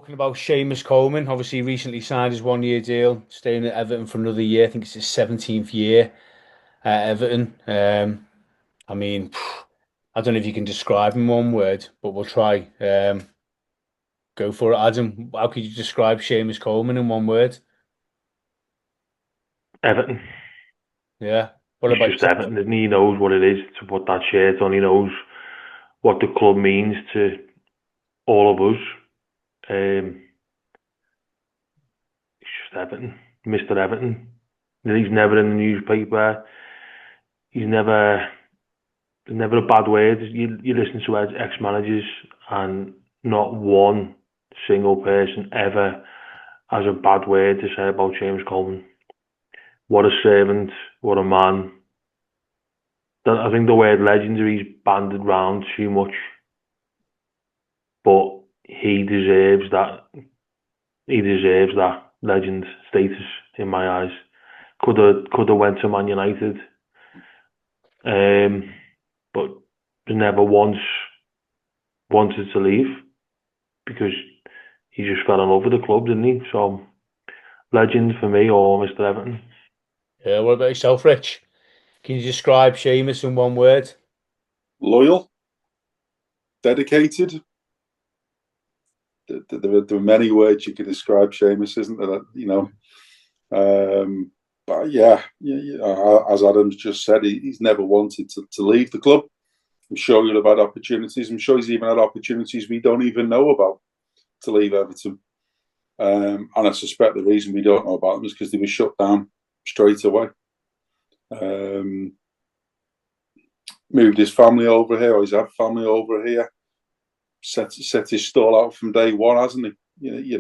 talking about Séamus Coleman. Obviously, recently signed his 1 year deal, staying at Everton for another year. I think it's his 17th year at Everton. I mean, I don't know if you can describe him in one word, but we'll try. Go for it, Adam. How could you describe Séamus Coleman in one word? Everton. Yeah. What He's about just yourself? Everton, isn't he? He knows what it is to put that shirt on. He knows what the club means to all of us. Um, he's just Everton, Mr. Everton. And he's never in the newspaper. He's never, there's never a bad word. You listen to ex-managers, and not one single person ever has a bad word to say about James Coleman. What a servant, what a man. I think the word legendary is banded round too much, but he deserves that. He deserves that legend status in my eyes. Could have went to Man United, um, but never once wanted to leave because he just fell in love with the club, didn't he? So legend for me, or Mr. Everton. Yeah. What about yourself, Rich? Can you describe Séamus in one word? Loyal, dedicated. There are many words you could describe Seamus, isn't there? But yeah, as Adam's just said, he's never wanted to leave the club. I'm sure he'll have had opportunities. I'm sure he's even had opportunities we don't even know about to leave Everton. And I suspect the reason we don't know about them is because they were shut down straight away. Moved his family over here, or he's had family over here. Set his stall out from day one, hasn't he?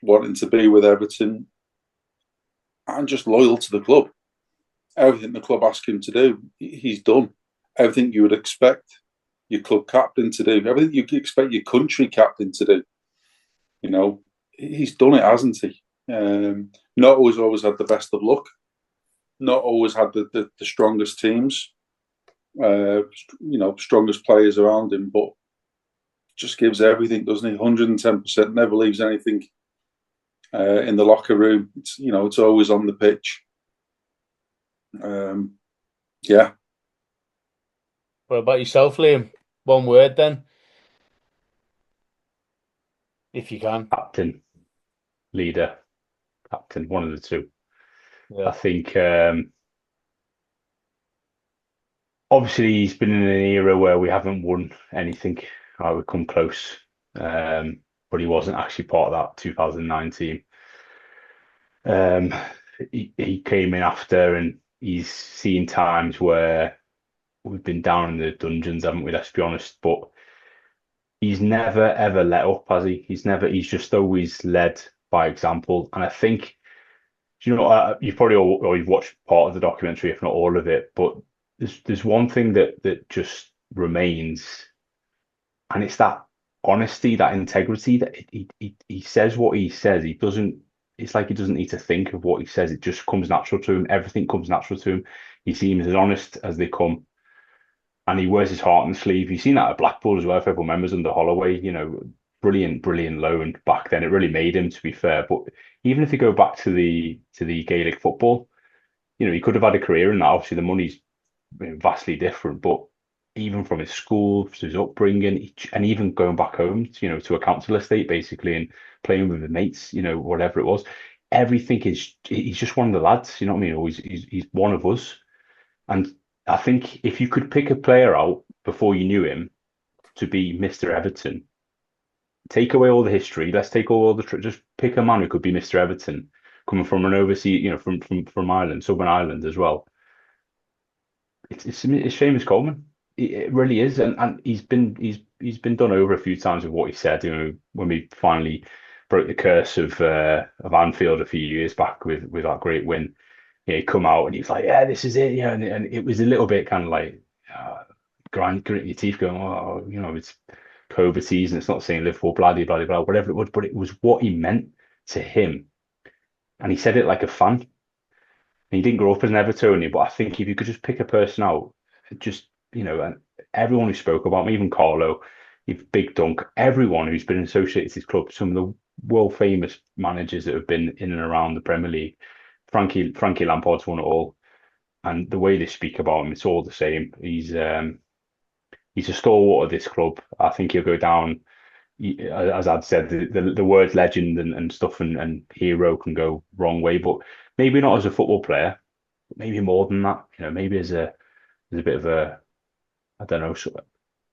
Wanting to be with Everton and just loyal to the club. Everything the club asked him to do, he's done. Everything you would expect your club captain to do, everything you expect your country captain to do. He's done it, hasn't he? Not always had the best of luck. Not always had the strongest teams. Strongest players around him, but just gives everything, doesn't he? 110%. Never leaves anything in the locker room. It's always on the pitch. Yeah. What about yourself, Liam? One word then, if you can. Captain, leader, captain, one of the two. I Yeah. think obviously he's been in an era where we haven't won anything. I would come close, but he wasn't actually part of that 2019. He came in after, and he's seen times where we've been down in the dungeons, haven't we? Let's be honest. But he's never ever let up, has he? He's just always led by example. And I think, you've probably all, or you've watched part of the documentary, if not all of it. But there's one thing that just remains, and it's that honesty, that integrity, that he says what he says. He doesn't. It's like he doesn't need to think of what he says. It just comes natural to him. Everything comes natural to him. He seems as honest as they come, and he wears his heart on the sleeve. You've seen that at Blackpool as well. If everyone remembers under Holloway, brilliant, brilliant loan back then. It really made him, to be fair. But even if you go back to the Gaelic football, he could have had a career in that. Obviously, the money's vastly different, but even from his school to his upbringing, and even going back home, to a council estate basically, and playing with the mates, whatever it was, everything he's just one of the lads. You know what I mean? Or he's one of us. And I think if you could pick a player out before you knew him to be Mr. Everton, take away all the history. Let's take all the just pick a man who could be Mr. Everton, coming from an overseas, from Ireland, Southern Ireland as well. It's Séamus Coleman. It really is, and he's been done over a few times with what he said. When we finally broke the curse of Anfield a few years back with that great win, he come out and he was like, "Yeah, this is it." Yeah, and it was a little bit kind of like gritting your teeth, going, "Oh, it's COVID season. It's not saying Liverpool, blah blah blah blah, whatever it was." But it was what he meant to him, and he said it like a fan. And he didn't grow up as an Evertonian, but I think if you could just pick a person out, just and everyone who spoke about me, even Carlo, you've Big Dunk, everyone who's been associated with this club, some of the world famous managers that have been in and around the Premier League. Frankie Lampard's won it all, and the way they speak about him, it's all the same. He's a stalwart of this club. I think he'll go down. As I'd said, the words legend and stuff and hero can go wrong way, but maybe not as a football player, but maybe more than that. Maybe as a bit of a, I don't know,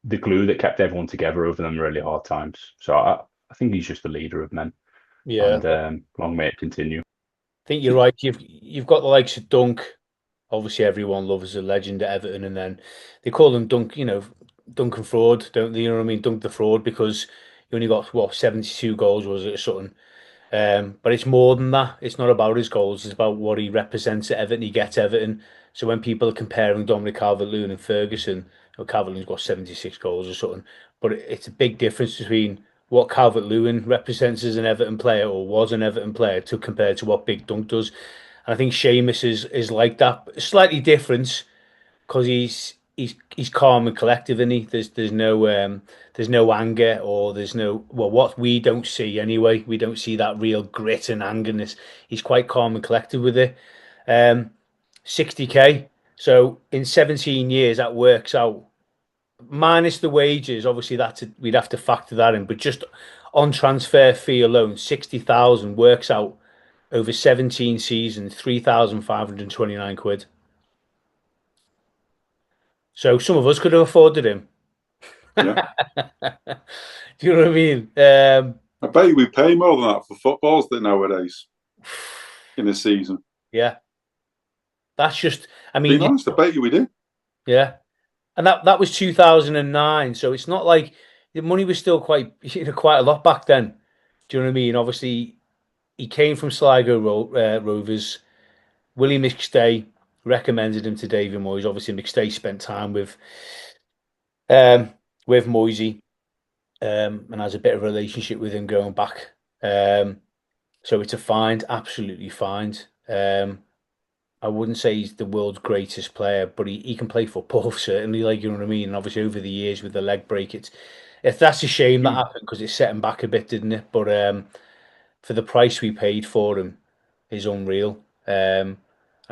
the glue that kept everyone together over them really hard times. So I think he's just the leader of men, Yeah, and long may it continue. I think you're right. You've got the likes of Dunk. Obviously, everyone loves a legend at Everton, and then they call him Dunk. Duncan Fraud, don't they? You know what I mean? Dunk the Fraud because he only got 72 goals, was it, or something? But it's more than that. It's not about his goals. It's about what he represents at Everton. He gets Everton. So when people are comparing Dominic Calvert-Lewin and Ferguson, Calvert-Lewin's got 76 goals or something, but it's a big difference between what Calvert-Lewin represents as an Everton player or was an Everton player to compared to what Big Dunk does. And I think Seamus is like that, slightly different because he's calm and collective, and there's no anger or there's no, well, what we don't see anyway. We don't see that real grit and angerness. He's quite calm and collective with it. 60k. So in 17 years that works out minus the wages. Obviously we'd have to factor that in, but just on transfer fee alone, 60,000 works out over 17 seasons, 3,529 quid. So some of us could have afforded him. Yeah. Do you know what I mean? I bet you we pay more than that for footballs than nowadays in a season. Yeah. That's just, I Being mean, honest, I bet you we do. yeah. And that was 2009. So it's not like the money was still quite, quite a lot back then. Do you know what I mean? Obviously, he came from Sligo Rovers. Willie McStay recommended him to David Moyes. Obviously, McStay spent time um, with Moisey, and has a bit of a relationship with him going back. So it's a find, absolutely find. I wouldn't say he's the world's greatest player, but he can play football certainly. Like, you know what I mean. And obviously, over the years with the leg break, if that's a shame that happened because it set him back a bit, didn't it? But for the price we paid for him, is unreal. I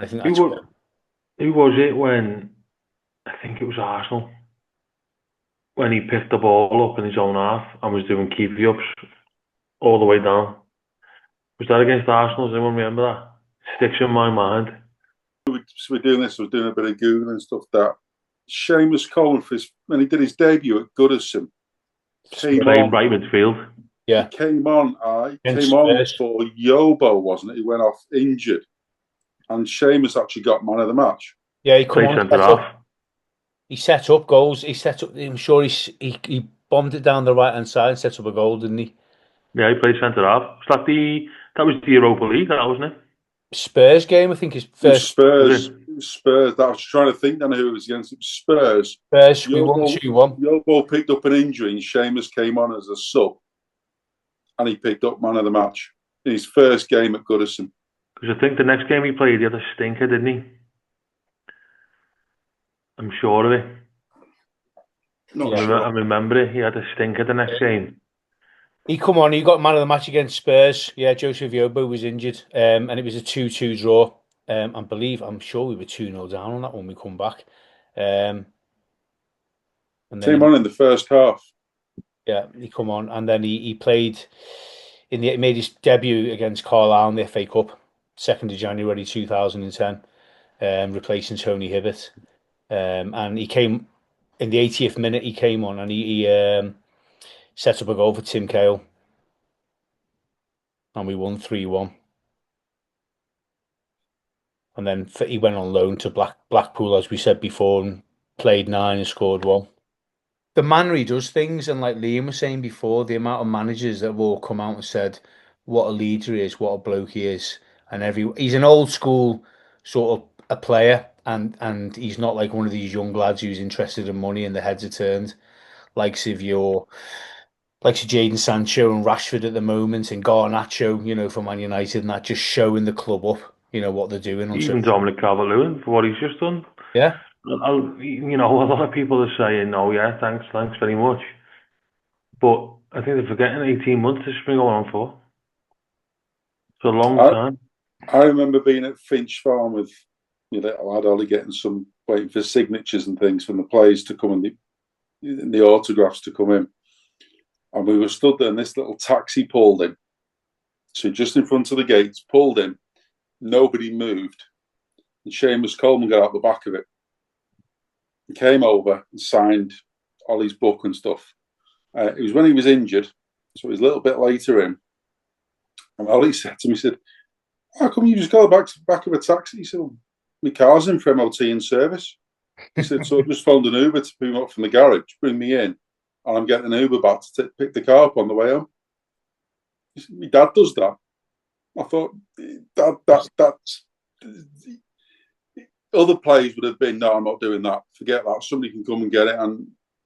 think Who that's was, who was it when, I think it was Arsenal, when he picked the ball up in his own half and was doing keepy-ups all the way down? Was that against Arsenal? Does anyone remember that? Sticks in my mind. So we're doing this, we're doing a bit of Googling and stuff. That Séamus Coleman, when he did his debut at Goodison, came Played on. right midfield. yeah. He came on. He Against came on Spurs. for Yobo, wasn't it? He went off injured, and Séamus actually got man of the match. Yeah, he come Played on. centre half. He set up goals. He set up. I'm sure he bombed it down the right hand side and set up a goal, didn't he? Yeah, he played centre half. That was the Europa League, that wasn't it? Spurs game, I think his It was first. Spurs. It was Spurs. I was trying to think then who it was against. It was Spurs. Spurs, we won 2-1. Yobo picked up an injury, and Séamus came on as a sub, and he picked up man of the match in his first game at Goodison. Because I think the next game he played, he had a stinker, didn't he? I'm sure of it. Not sure. I remember it. He had a stinker the next game. He come on. He got man of the match against Spurs. Yeah, Joseph Yobo was injured, and it was a 2-2 draw. I'm sure we were 2-0 down on that when we come back. And Came on in the first half. Yeah, he come on, and then he played he made his debut against Carlisle in the FA Cup, 2nd of January 2010, replacing Tony Hibbert. And he came in the 80th minute. He came on and he set up a goal for Tim Cahill, and we won 3-1. And then he went on loan to Blackpool, as we said before, and played 9 and scored 1. The manner he does things, and like Liam was saying before, the amount of managers that have all come out and said what a leader he is, what a bloke he is, and he's an old school sort of a player, and he's not like one of these young lads who's interested in money and the heads are turned, likes of Jadon Sancho and Rashford at the moment, and Garnacho, for Man United, and that just showing the club up, what they're doing. Even Dominic Calvert-Lewin for what he's just done. Yeah. A lot of people are saying, "Oh yeah, thanks very much." But I think they're forgetting 18 months this has been going on for. It's a long I, time. I remember being at Finch Farm with little lad Ollie waiting for signatures and things from the players to come and the autographs to come in. And we were stood there and this little taxi pulled in. So just in front of the gates, pulled in, nobody moved. And Séamus Coleman got out the back of it. He came over and signed Ollie's book and stuff. It was when he was injured, so it was a little bit later in. And Ollie said to me, he said, how come you just got the back of a taxi? He said, well, my car's in for MOT in service. He said, so I just phoned an Uber to pick me up from the garage, bring me in, and I'm getting an Uber back to pick the car up on the way home. He said, my dad does that. I thought, that's... Other players would have been, no, I'm not doing that. Forget that. Somebody can come and get it.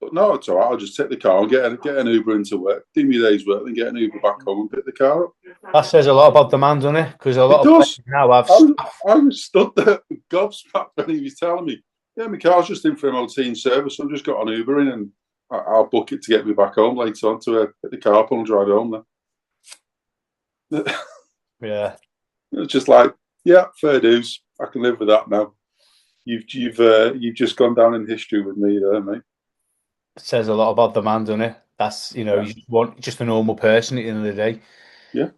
But no, it's all right. I'll just take the car and get an Uber into work, do my day's work, then get an Uber back home and pick the car up. That says a lot about the man, doesn't it? Because a lot It of does. players now have I was stood there gobsmacked when he was telling me, yeah, my car's just in for MOT in service. So I've just got an Uber in and I'll book it to get me back home later on to pick the car up and drive home then. Yeah. It's just like, yeah, fair dues. I can live with that now. You've just gone down in history with me there, mate. It says a lot about the man, doesn't it? That's, Yeah. you just a normal person at the end of the day. Yeah,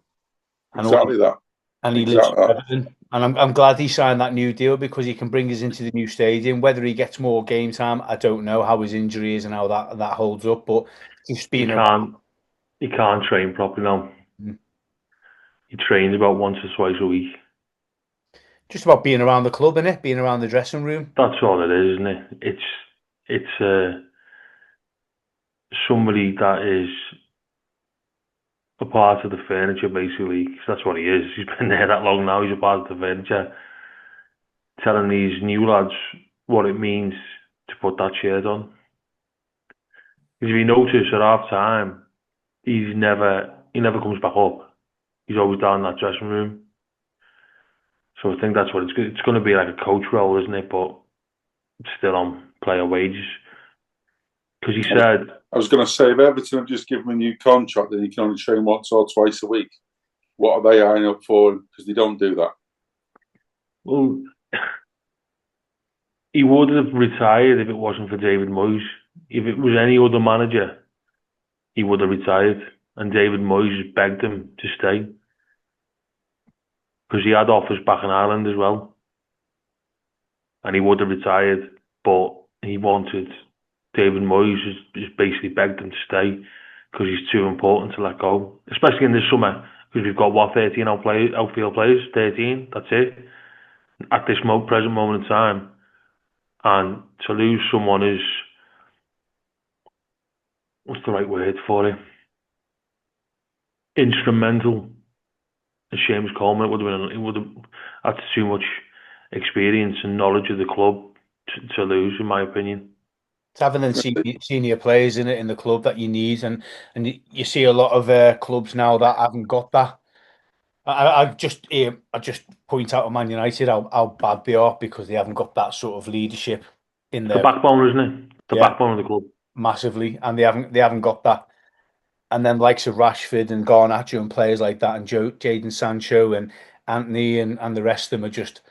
And exactly that. And he lives Exactly for that. Everton. And I'm glad he signed that new deal because he can bring us into the new stadium. Whether he gets more game time, I don't know how his injury is and how that holds up. But just He being can't train properly now. He trains about once or twice a week. just about being around the club, innit? Being around the dressing room. That's all it is, isn't it? It's somebody that is a part of the furniture, basically. 'Cause that's what he is. He's been there that long now. He's a part of the furniture. Telling these new lads what it means to put that shirt on. Because if you notice at half time, he never comes back up. He's always down in that dressing room. So I think that's what it's going to be, like a coach role, isn't it? But it's still on player wages. Because he said, I was going to say, if Everton have just given him a new contract, then he can only train once or twice a week. What are they eyeing up for him? Because they don't do that. well, he would have retired if it wasn't for David Moyes. If it was any other manager, he would have retired. And David Moyes begged him to stay. Because he had offers back in Ireland as well. And he would have retired, but he wanted... David Moyes has basically begged him to stay because he's too important to let go. Especially in this summer, because we've got, 13 outfield players? 13, that's it. At this present moment in time. And to lose someone is... What's the right word for it? Instrumental. As Séamus Coleman, it would have had too much experience and knowledge of the club to lose, in my opinion. It's having them senior players in it in the club that you need, and you see a lot of clubs now that haven't got that. I just point out to Man United how bad they are because they haven't got that sort of leadership in It's the there. backbone, isn't it? The Yeah, backbone of the club. massively, and they haven't got that. And then likes of Rashford and Garnacho and players like that, and Jadon Sancho and Anthony and the rest of them are just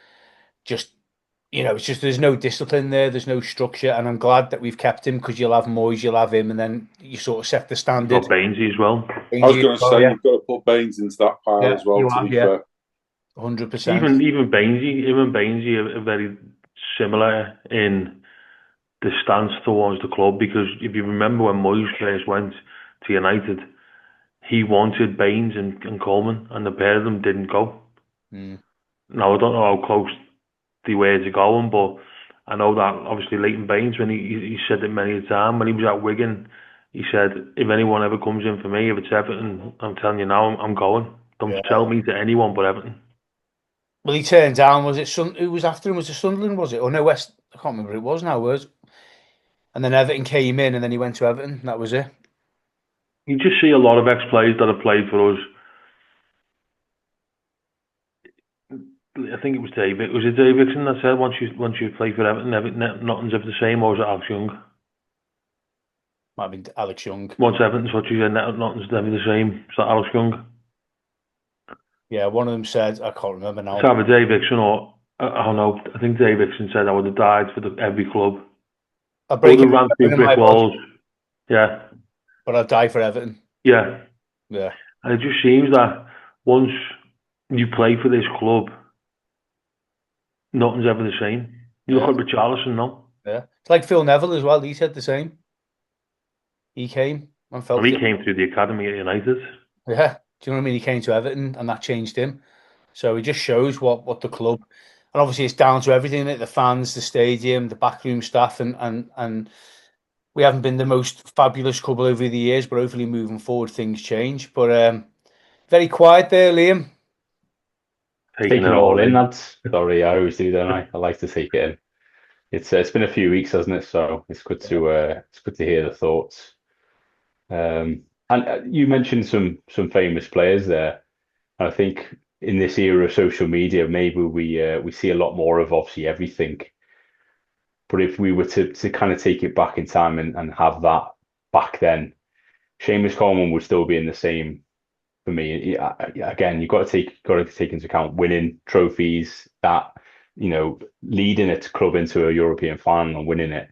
it's just there's no discipline there, there's no structure, and I'm glad that we've kept him because you'll have Moyes, you'll have him, and then you sort of set the You've standard. got Bainesy as well. I was going to say, Yeah, you've got to put Baines into that pile as well, you to have, be yeah, fair. 100%. Even Bainesy are very similar in the stance towards the club, because if you remember when Moyes first went to United, he wanted Baines and Coleman, and the pair of them didn't go. Now I don't know how close the ways are going, but I know that obviously Leighton Baines, when he said it many a time when he was at Wigan, he said, if anyone ever comes in for me, if it's Everton, I'm telling you now, I'm going. Don't tell me to anyone but Everton. Well, he turned down. Was it who was after him? Was it Sunderland? Was it? Or no, West? I can't remember who it was now. Was and then Everton came in, and then he went to Everton. That was it. You just see a lot of ex-players that have played for us. I think it was David. Was it Davidson that said once you play for Everton, nothing's ever the same, or was it Alex Young? Might have been Alex Young. Once Everton's what you said, nothing's never the same. Is that Alex Young? Yeah, one of them said, I can't remember now. It's either Dave Dixon or, I don't know, I think Dave Dixon said I would have died for every club. I I would break have it ran through in my brick body, walls. Yeah, but I'll die for Everton. yeah. Yeah. And it just seems that once you play for this club, nothing's ever the same. You look Yeah. at Richarlison now. Yeah. It's like Phil Neville as well. He said the same. He came and And felt he it. came through the academy at United. Yeah. Do you know what I mean? He came to Everton and that changed him. So it just shows what the club, and obviously it's down to everything, the fans, the stadium, the backroom staff, and we haven't been the most fabulous club over the years, but hopefully moving forward things change. But very quiet there, Liam. Taking Taking it it all all in, in. lads. Sorry, I always do, don't I? I like to take it in. It's been a few weeks, hasn't it? So it's good to hear the thoughts. And you mentioned some famous players there. And I think in this era of social media, maybe we see a lot more of obviously everything. But if we were to kind of take it back in time and have that back then, Seamus Coleman would still be in the same for me. Again, you've got to take into account winning trophies, that leading a club into a European final and winning it.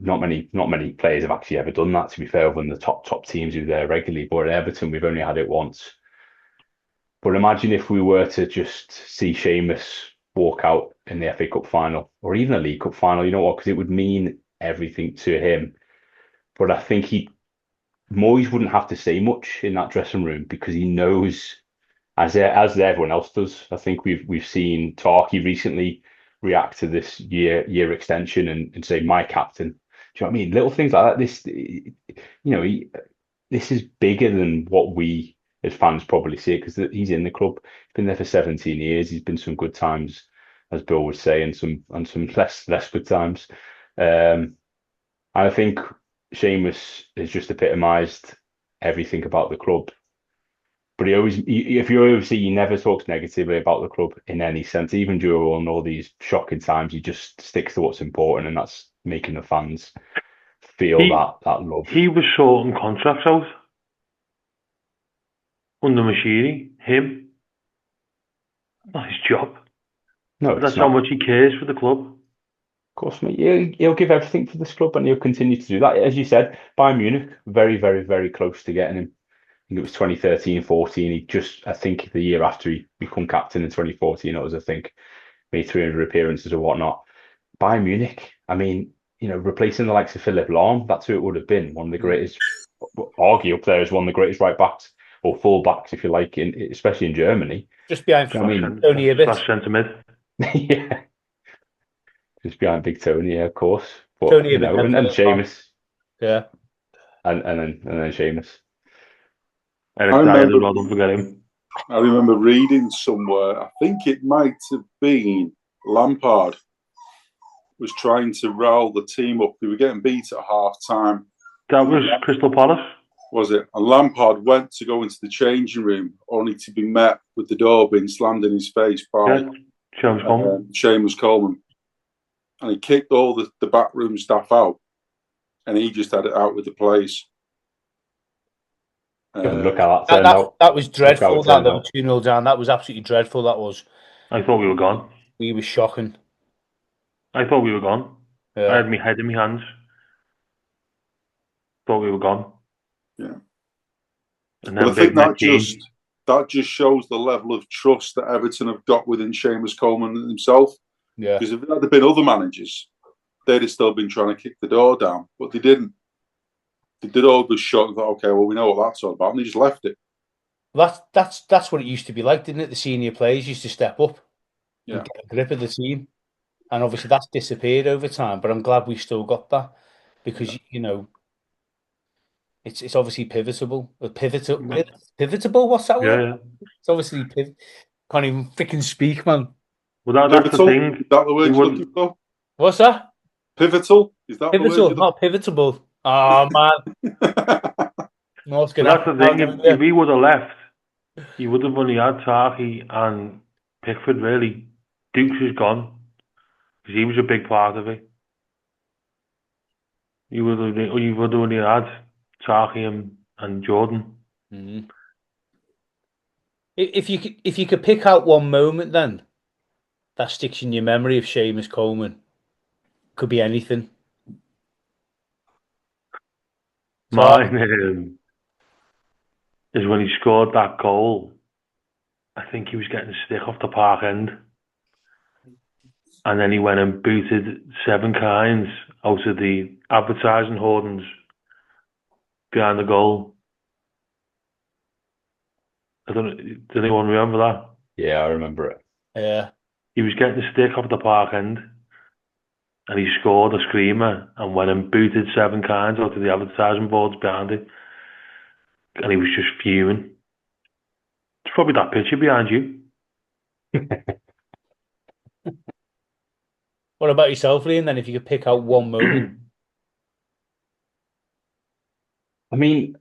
Not many players have actually ever done that. To be fair, other than the top teams who are there regularly. But at Everton, we've only had it once. But imagine if we were to just see Seamus walk out in the FA Cup final or even a League Cup final. You know what? Because it would mean everything to him. But I think Moyes wouldn't have to say much in that dressing room because he knows, as everyone else does. I think we've seen Tarky recently react to this year extension and say my captain. Do you know what I mean? Little things like that. This is bigger than what we as fans probably see it because he's in the club. He's been there for 17 years. He's been some good times, as Bill would say, and some less good times. And I think Seamus has just epitomised everything about the club. But if you always see, he never talks negatively about the club in any sense. Even during all these shocking times, he just sticks to what's important, and that's making the fans feel He that love. he was sorting contracts out under Mashiri. Him, not his job. No, But it's that's how not. much he cares for the club. Of course, mate. He'll give everything for this club, and he'll continue to do that. As you said, Bayern Munich, very, very, very close to getting him. I think it was 2013, 14. I think the year after he became captain in 2014, it was, I think, made 300 appearances or whatnot. Bayern Munich, I mean, replacing the likes of Philipp Lahm, that's who it would have been. One of the greatest, argue up there as one of the greatest right backs or full backs, if you like, especially in Germany. Just behind Do you know what I mean? Tony Ibbett. Centre mid. Yeah, just behind Big Tony, yeah, of course. But Tony Ibbett and and Philip Lahm. Seamus, Yeah. and then Seamus. Eric Dyer as well, don't forget him. I remember reading somewhere, I think it might have been Lampard was trying to rile the team up. They were getting beat at half time. That was Crystal Palace. Was it? And Lampard went to go into the changing room only to be met with the door being slammed in his face by Seamus Coleman. And he kicked all the backroom staff out and he just had it out with the players. Look how that turned out. That was dreadful. That they were 2-0 down. That was absolutely dreadful. That was. I thought we were gone. We were shocking. I thought we were gone. Yeah. I had my head in my hands. Thought we were gone. Yeah. And then but I think that just shows the level of trust that Everton have got within Séamus Coleman himself. Yeah. Because if there had been other managers, they'd have still been trying to kick the door down, but they didn't. They did all the shot and thought, okay, well, we know what that's all about, and they just left it. That's what it used to be like, didn't it? The senior players used to step up and get a grip of the team. And obviously that's disappeared over time, but I'm glad we've still got that because, it's obviously pivotal. Pivotable? What's that word? Yeah. It's obviously can't even freaking speak, man. Well, that's the thing. Is that the word you're looking for? What's that? Pivotal? Is that pivotal? The word not pivotable. Oh, man. That's the thing. If he would have left, he would have only had Tarky and Pickford, really. Dukes is gone because he was a big part of it. You would have only had Taki and Jordan. Mm. If you could pick out one moment then that sticks in your memory of Séamus Coleman, could be anything. So, Mine is when he scored that goal. I think he was getting stick off the park end. And then he went and booted 7 kinds out of the advertising hoardings behind the goal. I don't know, does anyone remember that? Yeah, I remember it. yeah, He was getting a stick off the park end and he scored a screamer and went and booted 7 kinds out of the advertising boards behind it. And he was just fuming. It's probably that picture behind you. what about yourself, Liam? Then, if you could pick out one moment, I mean,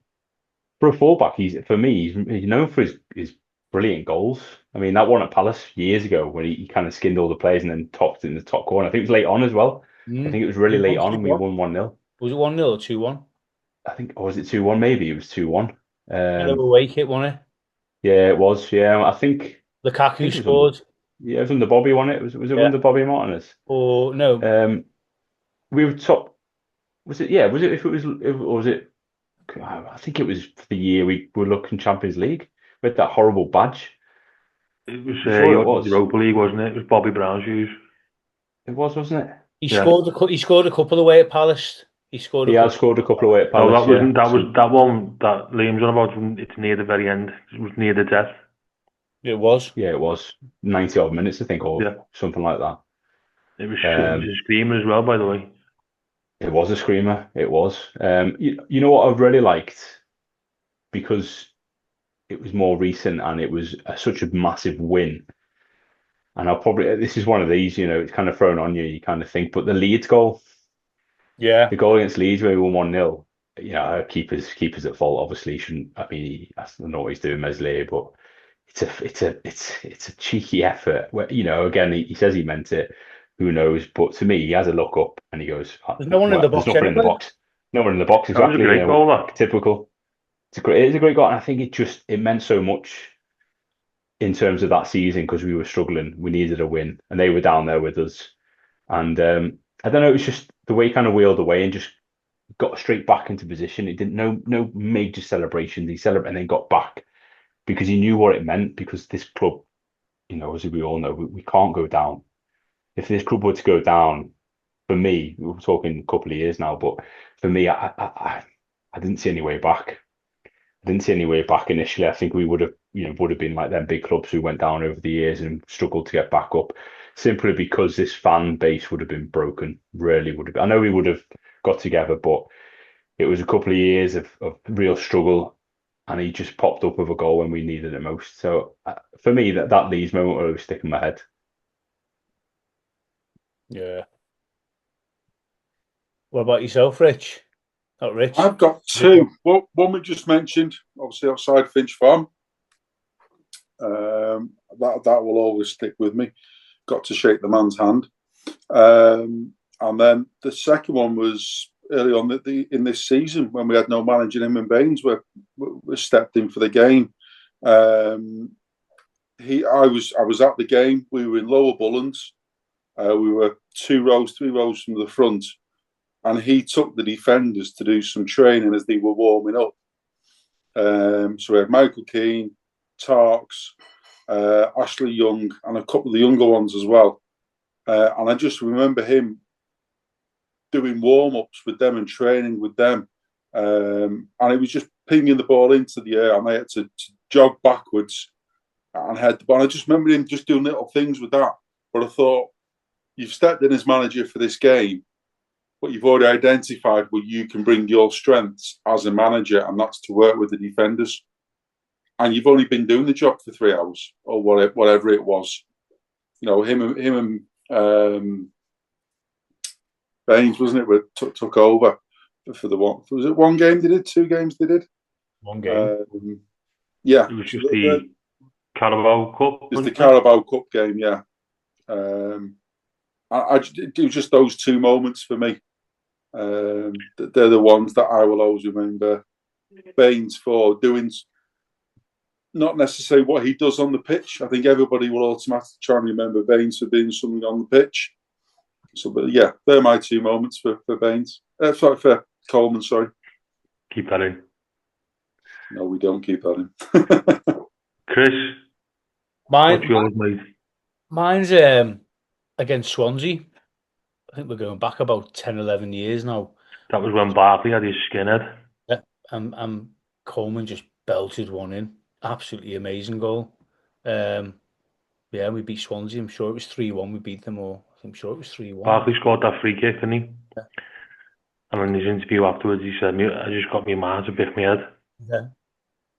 for a fullback, for me, he's known for his brilliant goals. I mean, that one at Palace years ago when he kind of skinned all the players and then topped it in the top corner. I think it was late on as well. I think it was really late on and we won 1-0. Was it 1-0 or 2-1? I think, or was it 2-1? Maybe it was 2-1. Hello away kit, wasn't it? Yeah, it was. Yeah, I Lukaku think it was under, scored. yeah, it was under Bobby, wasn't it? Was it Yeah. under Bobby Martinez? Or no, We were top. Was it? Yeah. Was it? Or was it? I think it was the year we were looking Champions League with that horrible badge. It was I'm sure it was. Europa League, wasn't it? It was Bobby Brown's shoes. It was, wasn't it? Yeah. he scored a couple away at Palace. He scored a He had couple. scored a couple away at No, Palace. that was that one that Liam's on about. It's near the very end. It was near the death. It was. Yeah, it was 90 odd minutes, I think, or something like that. It was a screamer as well, by the way. It was a screamer. It was. You know what I really liked, because it was more recent and it was such a massive win. And this is one of these, it's kind of thrown on you. You kind of think, but the Leeds goal, Yeah. the goal against Leeds where we won 1-0, keeper's at fault. Obviously, shouldn't. I mean, I don't know what he's doing, Meslier, but it's a cheeky effort. Where, again, he says he meant it. Who knows? But to me, he has a look up and he goes, There's no one in the box. There's nothing in the box. No one in the box. That was Exactly. a great goal, that. Typical. It is a great goal, and I think it meant so much in terms of that season because we were struggling. We needed a win, and they were down there with us. And I don't know. It was just the way he kind of wheeled away and just got straight back into position. It didn't no major celebrations. He celebrated and then got back because he knew what it meant. Because this club, as we all know, we can't go down. If this club were to go down, for me, we're talking a couple of years now, but for me, I didn't see any way back. I didn't see any way back initially. I think we would have been like them big clubs who went down over the years and struggled to get back up, simply because this fan base would have been broken. Really would have. I know we would have got together, but it was a couple of years of real struggle, and he just popped up with a goal when we needed it most. So for me, that Leeds moment will always stick in my head. Yeah. What about yourself, Rich? Not Rich. I've got two. Well, one we just mentioned, obviously outside Finch Farm. That will always stick with me. Got to shake the man's hand. And then the second one was early on in this season when we had no manager in and Baines. We stepped in for the game. I was at the game. We were in Lower Bullens. We were 3 rows from the front, and he took the defenders to do some training as they were warming up. So we had Michael Keane, Tarks, Ashley Young, and a couple of the younger ones as well. And I just remember him doing warm-ups with them and training with them. And it was just pinging the ball into the air, and I had to jog backwards and head the ball. I just remember him just doing little things with that. But I thought, you've stepped in as manager for this game, but you've already identified where you can bring your strengths as a manager, and that's to work with the defenders. And you've only been doing the job for 3 hours or whatever it was. Him and Baines, wasn't it, took over for the one. Was it one game they did? 2 games they did? One game. Yeah. It was just the Carabao Cup. It's the Carabao Cup game, yeah. It was just those 2 moments for me. They're the ones that I will always remember Baines for doing, not necessarily what he does on the pitch. I think everybody will automatically try and remember Baines for doing something on the pitch. So, but yeah, they're my 2 moments for Baines. Sorry, for Coleman, sorry. Keep that in. No, we don't keep that in. Chris, what's yours, mate? Mine's against Swansea. I think we're going back about 10, 11 years now. That was when Barkley had his skinhead. Yeah, Coleman just belted one in. Absolutely amazing goal. Yeah, we beat Swansea. I'm sure it was 3-1. We beat them all. I'm sure it was 3-1. Barkley scored that free kick, didn't he? Yeah. And in his interview afterwards, he said, I just got my man to pick my head. Yeah.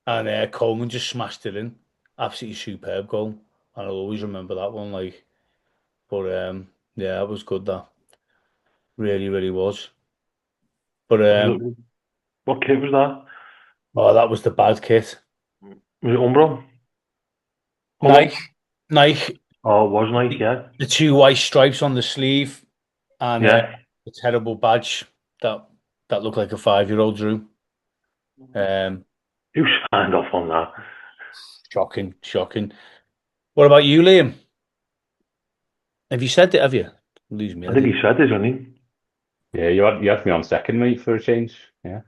And Coleman just smashed it in. Absolutely superb goal. And I'll always remember that one. But yeah, it was good, that. Really, really was. But what kit was that? Oh, that was the bad kit. Was it Umbro? Nike. Oh, it was Nike, yeah. The 2 white stripes on the sleeve and yeah. a terrible badge that looked like a 5-year-old drew. Who signed off on that? Shocking. What about you, Liam? Have you said it? Have you? Lose me. I think he said this, hasn't he? Yeah, you had me on second, mate, for a change. Yeah.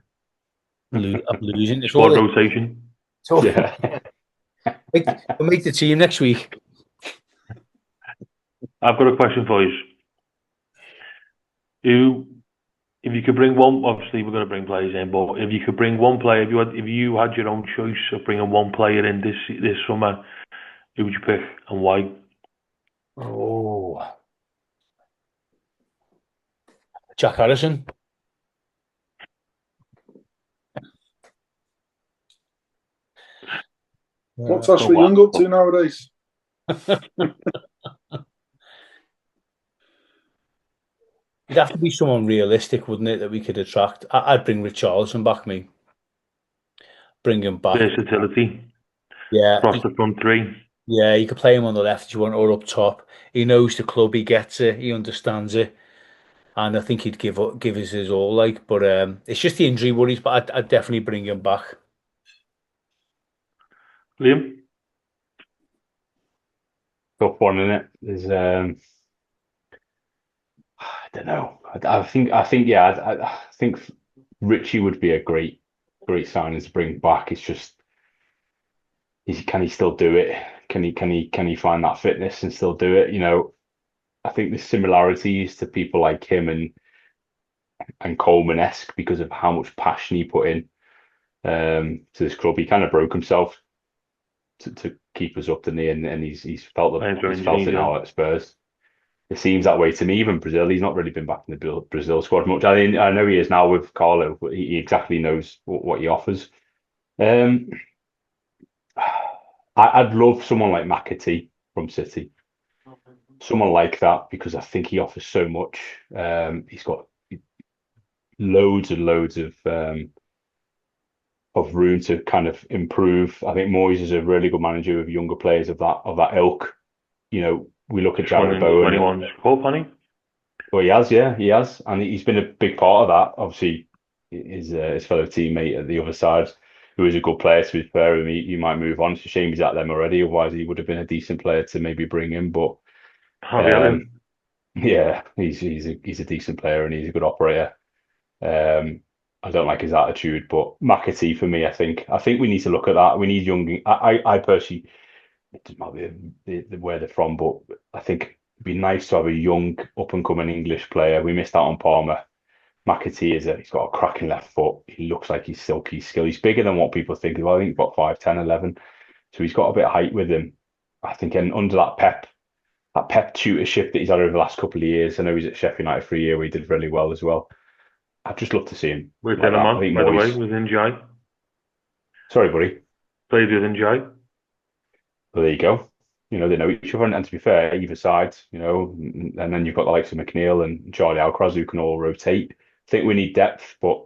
I'm losing. Squad rotation. Yeah. We'll make the team next week. I've got a question for you. If you could bring one, obviously we're going to bring players in, but if you could bring one player, if you had your own choice of bringing one player in this summer, who would you pick and why? Oh, Jack Harrison. What's Ashley Young up to nowadays? It'd have to be someone realistic, wouldn't it, that we could attract? I'd bring Richarlison back, me. Bring him back. Versatility. Yeah. Across the front 3. Yeah, you could play him on the left if you want, or up top. He knows the club, he gets it, he understands it. And I think he'd give us his all, but it's just the injury worries, but I'd definitely bring him back. Liam? Tough one, isn't it? There's I don't know. I think Richie would be a great signing to bring back. It's just, can he still do it? Can he find that fitness and still do it? I think there's similarities to people like him and Coleman-esque because of how much passion he put in to this club. He kind of broke himself to keep us up, didn't he? And he's felt it now at Spurs. It seems that way to me. Even Brazil, he's not really been back in the Brazil squad much. I know he is now with Carlo, but he exactly knows what he offers. I'd love someone like McAtee from City. Someone like that, because I think he offers so much. He's got loads and loads of room to kind of improve. I think Moyes is a really good manager with younger players of that ilk. We look at Jarrod Bowen. 21's Cup, hasn't he? Well, he has, and he's been a big part of that. Obviously, his fellow teammate at the other side, who is a good player, to be fair, and he might move on. It's a shame he's at them already. Otherwise, he would have been a decent player to maybe bring in. But yeah, he's a decent player and he's a good operator. I don't like his attitude, but McAtee for me, I think we need to look at that. We need young. I personally, it doesn't matter where they're from, but I think it'd be nice to have a young, up and coming English player. We missed out on Palmer. McAtee he's got a cracking left foot. He looks like he's silky skill. He's bigger than what people think. I think he's about 5'10", 11. So he's got a bit of height with him. I think, and under that Pep tutorship that he's had over the last couple of years. I know he's at Sheffield United for a year where he did really well as well. I'd just love to see him. Where's like Denman, by the way, with NGI? Sorry, buddy. Played with NGI. Well, there you go. They know each other, and to be fair, either side, and then you've got the likes of McNeil and Charlie Alcaraz who can all rotate. I think we need depth, but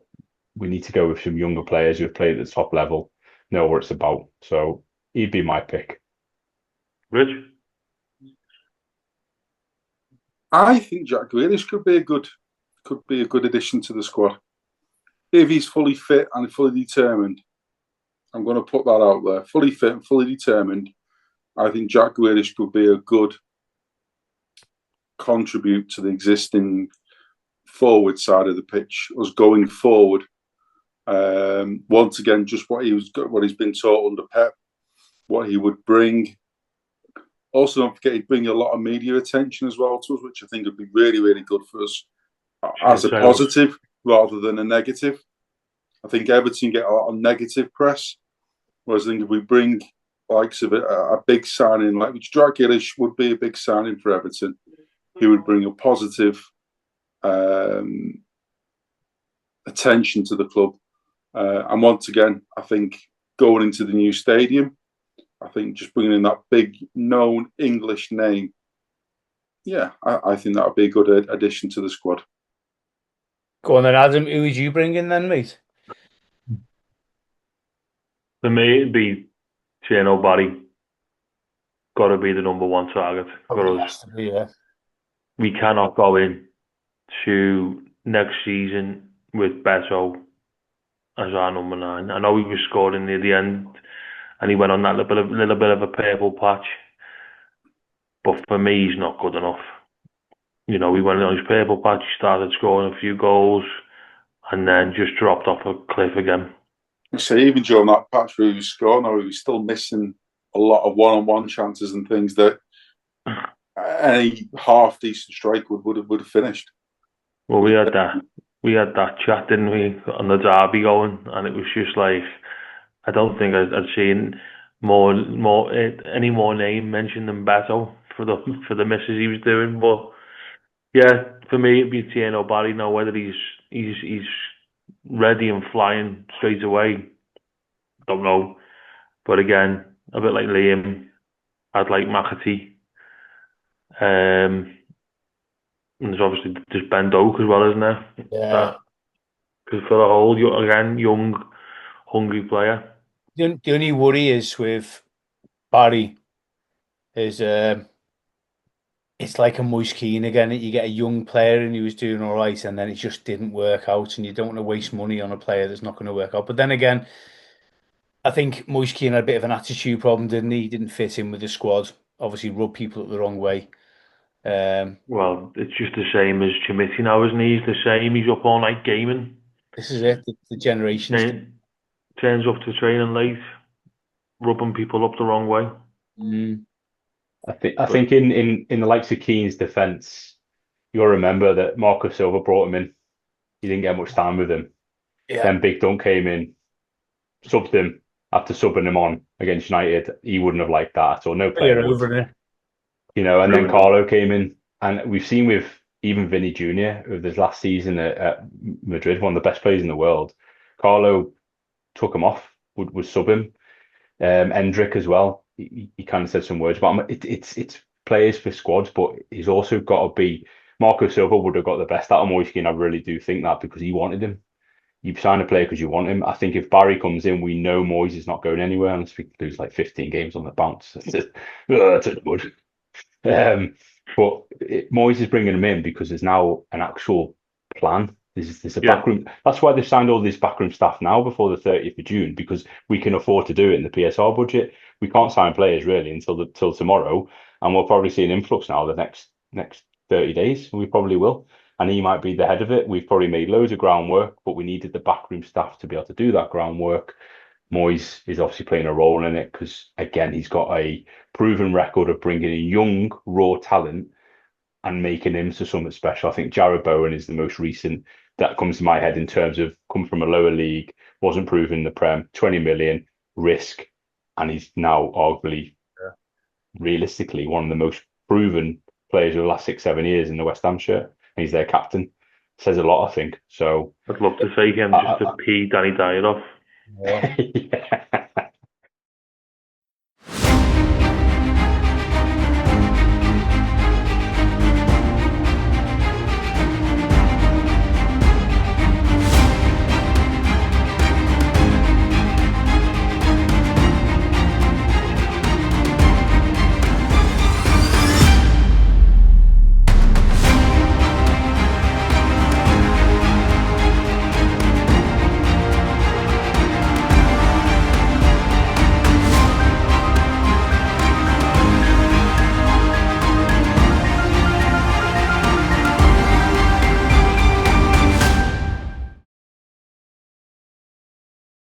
we need to go with some younger players who have played at the top level, know what it's about. So he'd be my pick. Rich? I think Jack Grealish could be a good could be a good addition to the squad. If he's fully fit and fully determined, I'm going to put that out there. Fully fit and fully determined, I think Jack Grealish could be a good contribute to the existing forward side of the pitch. Us going forward, once again, just what he's been taught under Pep, what he would bring. Also, don't forget he'd bring a lot of media attention as well to us, which I think would be really, really good for us as a positive rather than a negative. I think Everton get a lot of negative press, whereas I think if we bring likes of a big signing, like which Jack Grealish would be a big signing for Everton, he would bring a positive attention to the club. And once again, I think going into the new stadium, I think just bringing in that big known English name, yeah, I think that would be a good addition to the squad. Go on then, Adam. Who would you bring in then, mate? For me, it'd be Shane Barry. Got to be the number one target for us. Yeah. We cannot go in to next season with Beto as our number 9. I know he was scoring near the end, and he went on that little bit of a purple patch. But for me, he's not good enough. You know, he went on his purple patch, started scoring a few goals, and then just dropped off a cliff again. So even during that patch where he was scoring, he was still missing a lot of one-on-one chances and things that any half decent strike would have finished. Well, we had that chat, didn't we, on the derby going, and it was just like, I don't think I'd seen any more name mentioned than Beto for the misses he was doing. But yeah, for me it'd be Tieno Barry. Now whether he's ready and flying straight away, don't know. But again, a bit like Liam, I'd like McAtee. And there's obviously just Ben Doak as well, isn't there? Yeah. Because for the whole, again, young, hungry player. The only worry is with Barry is it's like a Moise Keane again. You get a young player and he was doing all right, and then it just didn't work out, and you don't want to waste money on a player that's not going to work out. But then again, I think Moise Keane had a bit of an attitude problem, didn't he? He didn't fit in with the squad. Obviously, rubbed people up the wrong way. Well, it's just the same as Chimiti now, isn't he? He's the same. He's up all night gaming. This is it. The generations. Turns up to training late, rubbing people up the wrong way. Mm. I think in the likes of Keane's defence, you'll remember that Marco Silva brought him in. He didn't get much time with him. Yeah. Then Big Dunk came in, subbed him. After subbing him on against United, he wouldn't have liked that at all. No player would. Over it. You know, and then Carlo came in, and we've seen with even Vinny Jr. with his last season at Madrid, one of the best players in the world. Carlo took him off, would sub him. Endrick as well. He kind of said some words about him. It's players for squads, but he's also got to be. Marco Silva would have got the best out of Moise Keane. I really do think that because he wanted him. You sign a player because you want him. I think if Barry comes in, we know Moyes is not going anywhere unless we lose like 15 games on the bounce. That's good. But Moyes is bringing him in because there's now an actual plan. There's a backroom. That's why they've signed all this backroom staff now before the 30th of June, because we can afford to do it in the PSR budget. We can't sign players really until tomorrow, and we'll probably see an influx now the next 30 days. We probably will. And he might be the head of it. We've probably made loads of groundwork, but we needed the backroom staff to be able to do that groundwork. Moyes is obviously playing a role in it because, again, he's got a proven record of bringing in young, raw talent and making him to something special. I think Jarrod Bowen is the most recent that comes to my head in terms of come from a lower league, wasn't proven in the Prem, 20 million, risk, and he's now arguably, realistically, one of the most proven players of the last 6-7 years in the West Ham shirt. He's their captain. Says a lot, I think. So I'd love to see him just to pee Danny Dyer off. Yeah.